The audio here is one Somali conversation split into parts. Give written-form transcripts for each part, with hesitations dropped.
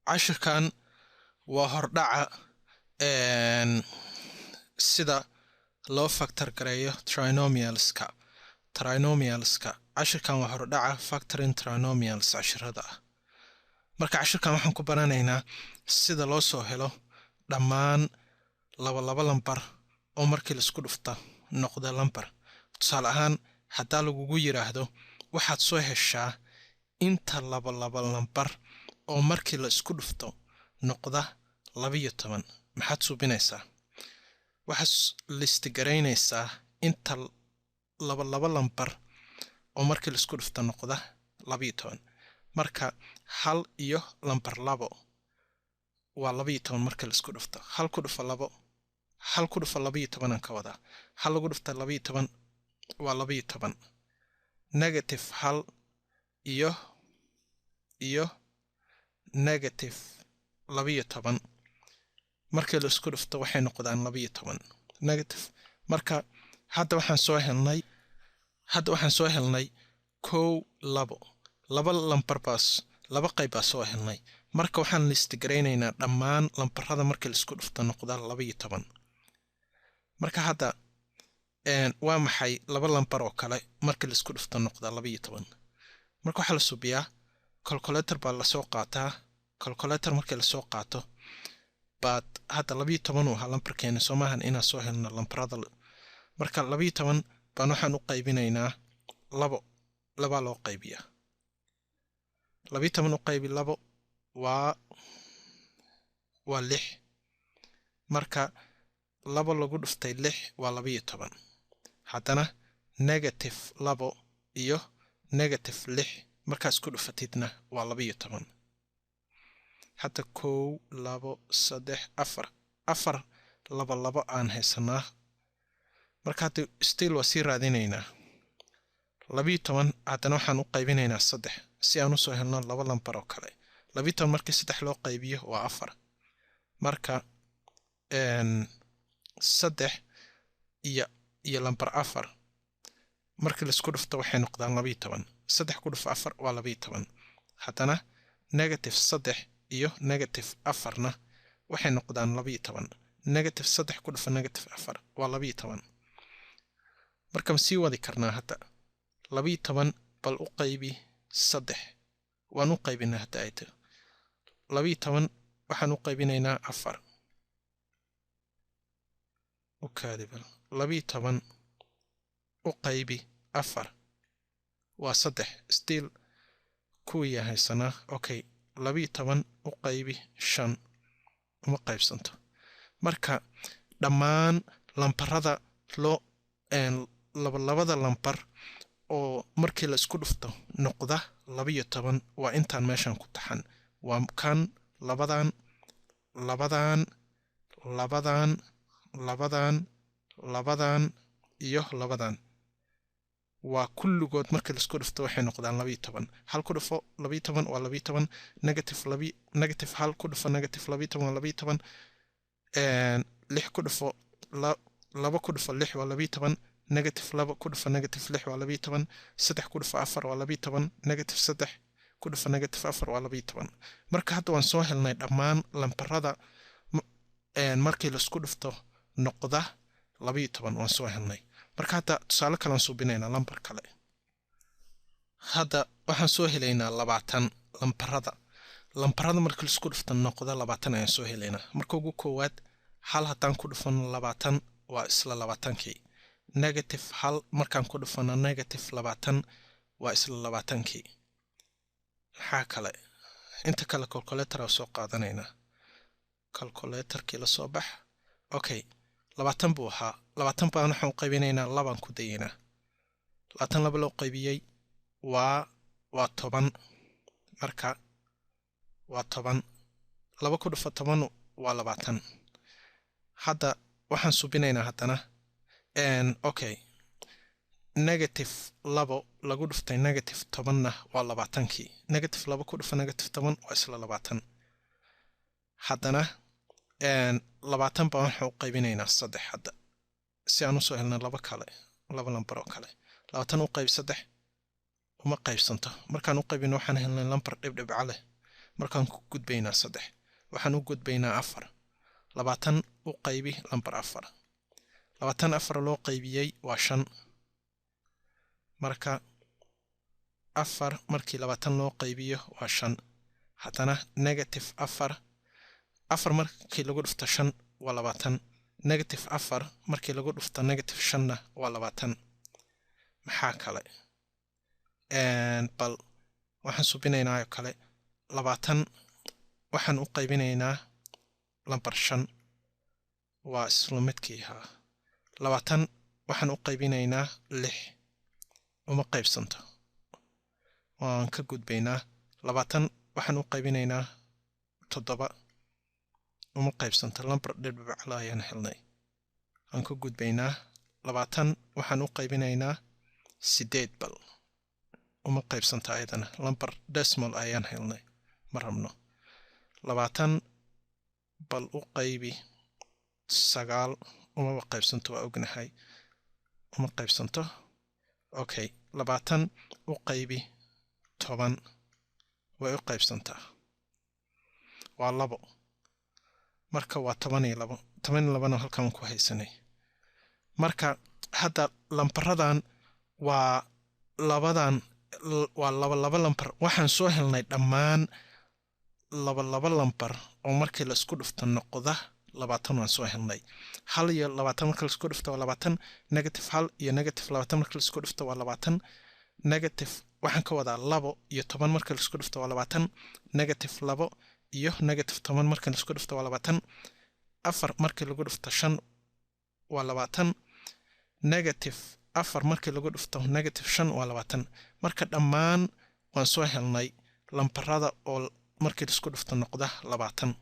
cashirkan waa hordhaca sida loo factor gareeyo trinomialska cashirkan waa hordhaca factoring trinomials cashirada ah. marka cashirkan waxaan ku baranaynaa sida loo soo helo dhammaan laba lambar oo markii la isku dhufto noqda lambar. tusaale ahaan hadaa lagugu yiraahdo waxaad soo heshaa inta laba lambar oo markii la isku dhufto noqda 12 maxaad suubinaysaa? waxaad list gareynaysaa inta laba lambar oo markii la isku dhufto noqda 12. marka hal iyo lambar 2 waa 12 markii la isku dhufto. hal ku dhufa 2 hal ku dhufa 12 aan ka wadaa. hal lagu dhufta 12 waa 12. negative hal iyo negative 12 markii la isku dhufto waxay noqdaan 12 negative. marka hadda waxaan soo helnay 1 2 lambar baas laba qayb baa soo helnay. marka waxaan list gareynaynaa dhammaan lambarada markii la isku dhufto noqda 12. marka hadda waa maxay laba lambar oo kale markii la isku dhufto noqda 12? marka waxa la subiyaa calculator baa la soo qaataa. calculator markii la soo qaato baad hadda 12 waa lambarkeena Soomaalian ina soo helno lambarada. marka 12 baan waxaan u qaybinaynaa 2 loo qaybiyaa. 12 u qaybi 2 waa 6. marka 2 lagu dhuftay 6 waa 12. haddana negative 2 iyo negative 6 marka isku dhufatidna waa 12. hadda 1 2 3 4 laba aan haysanaa. marka hadda still waa sii raadinaynaa 12. haddana waxaan u qaybinaynaa 3 si aan u soo helno laba lambar oo kale. 12 markii 3 loo qaybiyo waa 4. marka 3 iyo lambar 4 markii la isku dhufto waxay noqdaan 12. 3 ku dhuf 4 waa 12. haddana negative 3 iyo negative 4na waxay noqdaan 12. negative 3 ku dhuf negative 4 waa 12. marka sii wadi karnaa hadda 12 bal u qaybi 3 waan u qaybinaa hadda ay tahay 12 waxaan u qaybinaynaa 4. وكاذبا 12 u qaybi 4 waa 3 still kuwiya haysana. okay 12 u qaybi 5 uma qaybsanto. marka dhammaan lambarada loo labada lambar oo markii la isku dhufto noqda 12 waa intaan meeshan ku taxan. waa kan labadan iyo labadan waa kulligood markii la isku dhufto waxay noqdaan 12. hal ku dhufo 12 waa 12. negative hal ku dhufo negative 12 waa 12. 6 ku dhufo 2 ku dhufo 6 waa 12. negative 2 ku dhufo negative 6 waa 12. 3 ku dhufo 4 waa 12. negative 3 ku dhufo negative 4 waa 12. marka hadda waan soo helnay dhammaan lambarada markii la isku dhufto noqda 12 waan soo helnay. marka hadda tusaale kale aan suubinaynaa lambar kale. hadda waxaan soo helaynaa 20 lambarada markii la isku dhufto noqda 20 ayaan soo helaynaa. marka ugu koowaad hal haddaan ku dhufano 20 waa isla 20kii. negative hal markaan ku dhufano negative 20 waa isla 20kii. maxaa kale inta kale calculator aan soo qaadanaynaa. calculatorkii la soo bax. okay 20 buu ahaa. 20 baan waxaan u qaybinaynaa 2 ku dayaynaa. 2 loo qaybiyay waa 10. marka waa 10. 2 ku dhufa 10 waa 20. hadda waxaan subinaynaa haddana okay negative 2 lagu dhuftay negative 10na waa 20kii. negative 2 ku dhufa negative 10 waa isla 20. haddana 20 baan waxaan u qaybinaynaa 3 hadda si aan u soo helno laba lambar oo kale. 20 u qayb 3 uma qaybsanto. markaan u qaybino waxaan helnay lambar dhibdhibca leh markaan ku gudbaynaa 3 waxaan u gudbaynaa 4 20 u qaybi lambar 4 24 loo qaybiyay waa 5 marka 4 markii 20 loo qaybiyo waa 5 haddana negative 4 markii lagu dhufto 5 waa 20 negative 4 markii lagu dhufto negative 5 waa 20 maxaa kale bal waxaan subinaynaa kale 20 waxaan u qaybinaynaa lambar 5 waa isla midkii 20 waxaan u qaybinaynaa 6 uma qaybsanto waan ka gudbaynaa 20 waxaan u qaybinaynaa 7 uma qaybsanto lambar dhibic la ayaan helnay aan ka gudbaynaa 20 waxaan u qaybinaynaa 8 bal uma qaybsanto ayadana lambar decimal ayaan helnay ma rabno 20 bal u qaybi 9 uma qaybsanto waa ognahay uma qaybsanto okay 20 u qaybi 10 way u qaybsantaa waa 2 marka waa 12 halkan ku haysanay marka hadda lamparadan waa labadan waa laba lambar waxaan soo helnay dhammaan laba lambar oo markii la isku dhufto noqda 20 waan soo helnay 1 iyo 20 markii la isku dhufto waa 20 negative 1 iyo negative 20 markii la isku dhufto waa 20 negative waxaan ka wadaa 2 iyo 10 markii la isku dhufto waa 20 negative 2 iyo negative 10 markii la isku dhufto waa 20 4 markii lagu dhufto 5 waa 20 negative 4 markii lagu dhufto negative 5 waa 20 marka dhammaan waan soo helnay lambarada oo markii la isku dhufto noqda 20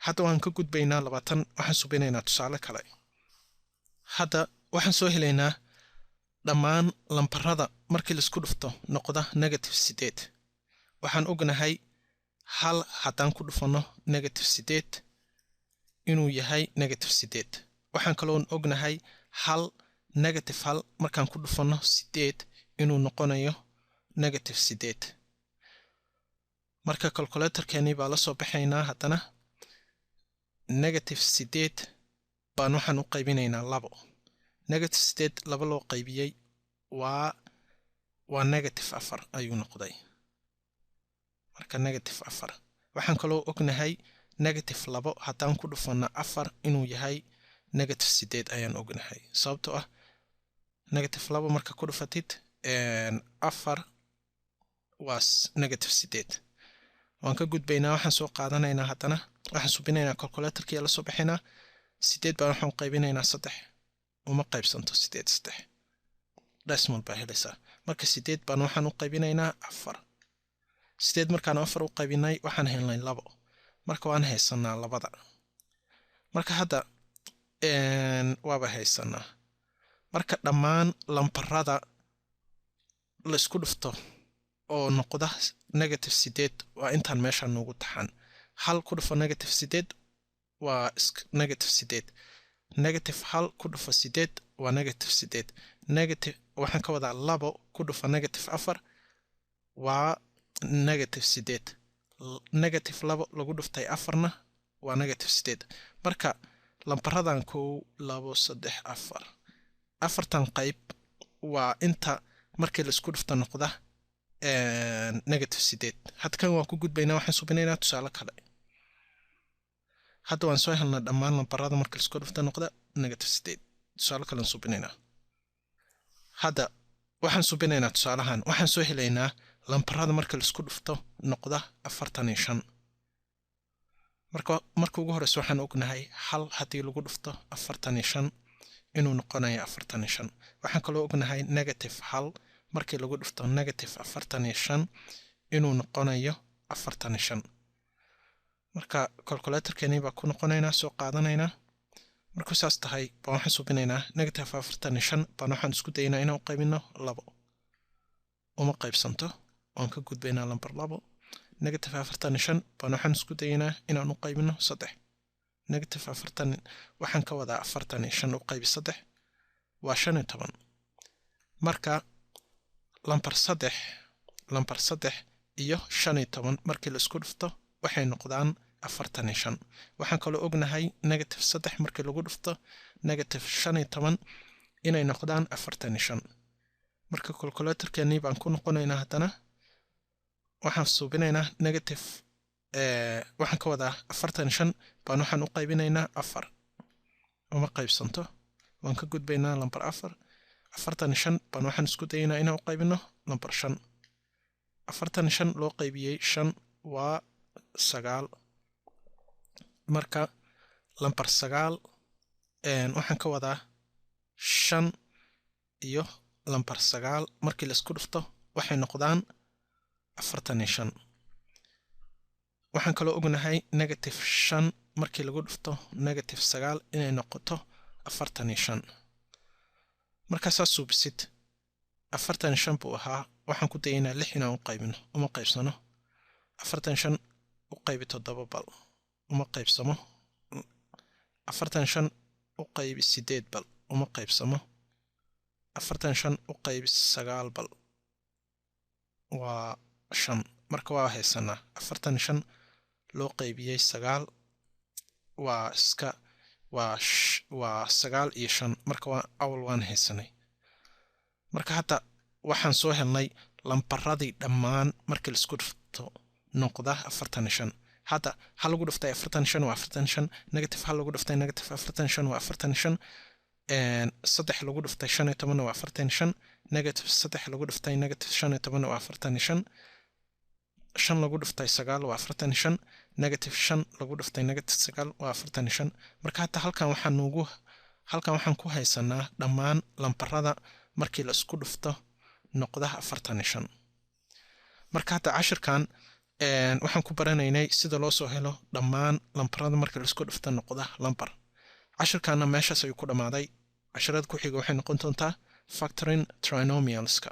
hadda waan ka gudbaynaa 20 waxaan subinaynaa tusaale kale hadda waxaan soo helaynaa dhammaan lambarada markii la isku dhufto noqda negative 8 waxaan ognahay hal haddaan ku dhufano negative 8 inuu yahay negative 8 waxaan kaloo ognahay hal negative 1 markaan ku dhufano 8 inuu noqonayo negative 8 marka calculatorkeeni baa la soo baxaynaa haddana negative 8 baan waxaan u qaybinaynaa 2 negative 8 laba loo qaybiyay waa negative 4 ayuu noqday marka negative 4 waxaan kaloo ognahay negative 2 haddaan ku dhufano 4 inuu yahay negative 8 ayaan ognahay sababtoo ah negative 2 marka ku dhufatid 4 waa negative 8 waan ka gudbaynaa waxaan soo qaadanaynaa haddana waxaan subinaynaa calculatorkii la soo baxaynaa 8 baan waxaan qaybinaynaa 3 uma qaybsanto 8 decimal baa helaysaa marka 8 baan waxaan u qaybinaynaa 4 8 markaan 4 u qaybinay waxaan helnay 2 marka waan haysanaa 2 marka hadda waaba haysanaa marka dhammaan lambarada la isku dhufto oo noqda negative 8 waa intaan meesha noogu taxan hal ku dhufo negative 8 waa negative 8 negative hal ku dhufo 8 waa negative 8 negative waxaan ka wadaa 2 ku dhufo negative 4 waa negative 8 negative 2 lagu dhuftay 4na waa negative 8 marka lamparadan 1 2 3 4 afartan qayb waa inta markii la isku dhufto noqda negative 8 hadkan waan ku gudbaynaa waxaan subinaynaa tusaale kale hadda waan soo helnaa dhammaan lambarada markii la isku dhufto noqda negative 8 tusaale kale aan subinaynaa hadda waxaan subinaynaa tusaalahan waxaan soo helaynaa lambarada markii la isku dhufto noqda 45 marka ugu horeysa waxaan ognahay hal haddii lagu dhufto 45 inuu noqonayo 45 waxaan kaloo ognahay negative hal markii lagu dhufto negative 45 inuu noqonayo 45 marka calculatorkeeni baa ku noqonaynaa soo qaadanaynaa markuu saas tahay baan waxaan subinaynaa negative 45 baan waxaan isku daynaa inaan u qaybino 2 uma qaybsanto waan ka gudbaynaa lambar 2 negative 45 baan waxaan isku daynaa inaan u qaybino 3 negative 40 waxaan ka wadaa 45 u qaybi 3 waa 15 marka lambar 3 iyo 15 markii la isku dhufto waxay noqdaan 45 waxaan kaloo ognahay negative 3 markii lagu dhufto negative 15 inay noqdaan 45 marka calculatorkeennii baan ku noqonaynaa haddana waxaan suubinaynaa negative waxaan ka wadaa 45 baan waxaan u qaybinaynaa 4 uma qaybsanto waan ka gudbaynaa lambar 4 45 baan waxaan isku dayaynaa inaan u qaybino lambar 5 45 loo qaybiyey 5 waa 9 marka lambar 9 waxaan ka wadaa 5 iyo lambar 9 markii la isku dhufto waxay noqdaan 45 waxaan kaloo ognahay negative 5 markii lagu dhufto negative 9 inay noqoto 45 markaasaa suubisid 45 buu ahaa waxaan ku dayaynaa 6 inaan u qaybino uma qaybsano 45 u qaybi 7 bal uma qaybsamo 45 u qaybi 8 bal uma qaybsamo 45 u qaybi 9 bal waa 5 marka waa haysanaa 45 loo qaybiyey 9 waa iska waa 9 iyo 5 marka waa awal waan haysanay marka hadda waxaan soo helnay lambaradii dhammaan markii la isku dhufto noqda 45 hadda hal lagu dhuftay 45 waa 45 negative hal lagu dhuftay negative 45 waa 45 saddex lagu dhuftay 15 waa 45 negative saddex lagu dhuftay negative 15 waa 45 5 lagu dhuftay 9 waa 45 negative 5 lagu dhuftay negative 9 waa 45 marka hadda halkan waxaan ku haysanaa dhammaan lambarada markii la isku dhufto noqda 45 marka hadda cashirkan waxaan ku baranaynay sida loo soo helo dhammaan lambarada markii la isku dhufto noqda lambar cashirkaana meeshaas ayuu ku dhamaaday casharada ku xiga waxay noqon doontaa factoring trinomialska